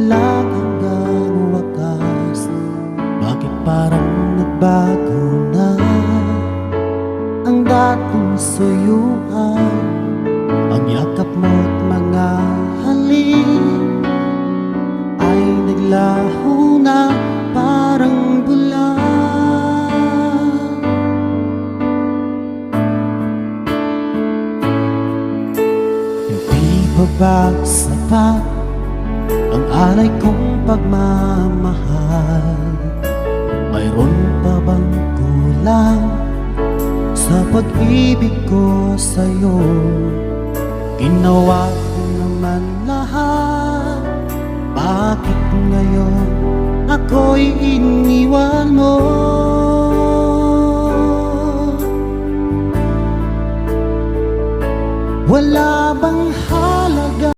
lang hanggang wakas. Bakit parang nagbago na ang dating suyuan? Ang yakap mo't mga halik ay naglaho na parang bula. Hindi pa ba sapat ang alay kong pagmamahal? Mayroon pa bang kulang sa pag-ibig ko sa'yo? Ginawa ko naman lahat, bakit ngayon ako'y iniwan mo? Wala bang